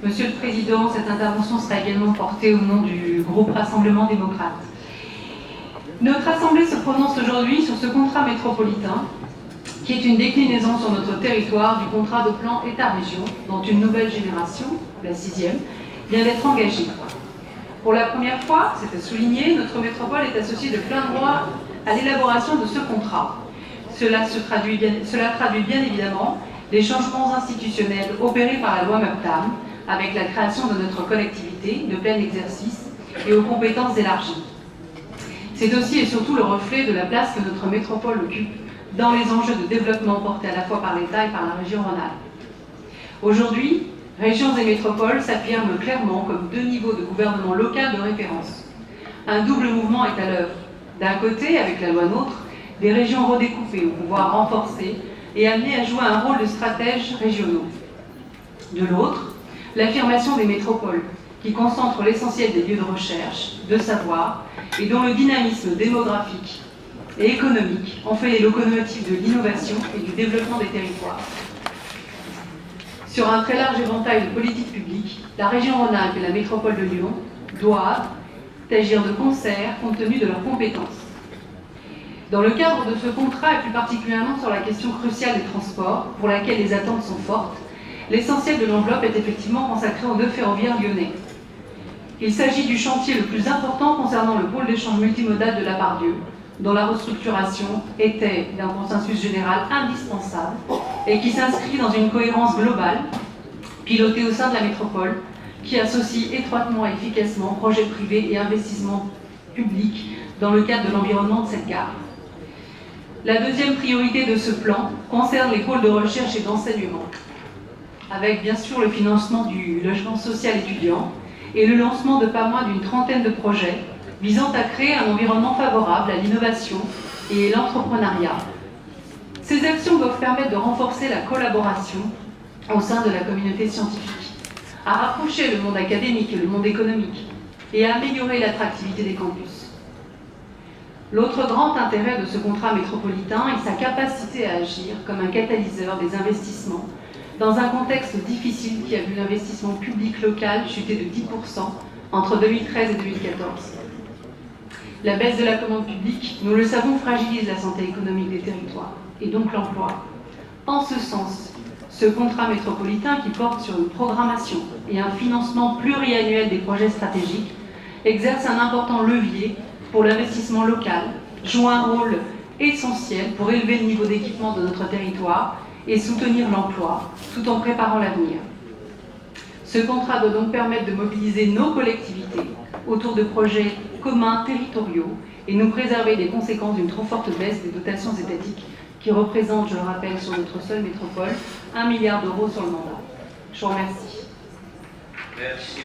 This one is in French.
Monsieur le Président, cette intervention sera également portée au nom du groupe Rassemblement démocrate. Notre Assemblée se prononce aujourd'hui sur ce contrat métropolitain, qui est une déclinaison sur notre territoire du contrat de plan État-région, dont une nouvelle génération, la 6e, vient d'être engagée. Pour la première fois, c'est à souligner, notre métropole est associée de plein droit à l'élaboration de ce contrat. Cela traduit bien évidemment les changements institutionnels opérés par la loi MAPTAM, avec la création de notre collectivité de plein exercice et aux compétences élargies. C'est aussi et surtout le reflet de la place que notre métropole occupe dans les enjeux de développement portés à la fois par l'État et par la région Rhône-Alpes. Aujourd'hui, régions et métropoles s'affirment clairement comme deux niveaux de gouvernement local de référence. Un double mouvement est à l'œuvre. D'un côté, avec la loi NOTRe, des régions redécoupées au pouvoir renforcé et amenées à jouer un rôle de stratèges régionaux. De l'autre, l'affirmation des métropoles, qui concentrent l'essentiel des lieux de recherche, de savoir, et dont le dynamisme démographique et économique en fait les locomotives de l'innovation et du développement des territoires. Sur un très large éventail de politiques publiques, la région Rhône-Alpes et la métropole de Lyon doivent agir de concert compte tenu de leurs compétences. Dans le cadre de ce contrat, et plus particulièrement sur la question cruciale des transports, pour laquelle les attentes sont fortes, l'essentiel de l'enveloppe est effectivement consacré aux nœuds ferroviaires lyonnais. Il s'agit du chantier le plus important concernant le pôle d'échange multimodal de la Part-Dieu, dont la restructuration était, d'un consensus général, indispensable et qui s'inscrit dans une cohérence globale, pilotée au sein de la métropole, qui associe étroitement et efficacement projets privés et investissements publics dans le cadre de l'environnement de cette gare. La deuxième priorité de ce plan concerne les pôles de recherche et d'enseignement, avec bien sûr le financement du logement social étudiant et le lancement de pas moins d'une trentaine de projets visant à créer un environnement favorable à l'innovation et l'entrepreneuriat. Ces actions doivent permettre de renforcer la collaboration au sein de la communauté scientifique, à rapprocher le monde académique et le monde économique et à améliorer l'attractivité des campus. L'autre grand intérêt de ce contrat métropolitain est sa capacité à agir comme un catalyseur des investissements dans un contexte difficile qui a vu l'investissement public local chuter de 10% entre 2013 et 2014. La baisse de la commande publique, nous le savons, fragilise la santé économique des territoires et donc l'emploi. En ce sens, ce contrat métropolitain qui porte sur une programmation et un financement pluriannuel des projets stratégiques exerce un important levier pour l'investissement local, joue un rôle essentiel pour élever le niveau d'équipement de notre territoire et soutenir l'emploi, tout en préparant l'avenir. Ce contrat doit donc permettre de mobiliser nos collectivités autour de projets communs territoriaux et nous préserver des conséquences d'une trop forte baisse des dotations étatiques qui représentent, je le rappelle, sur notre seule métropole, 1 milliard d'euros sur le mandat. Je vous remercie. Merci.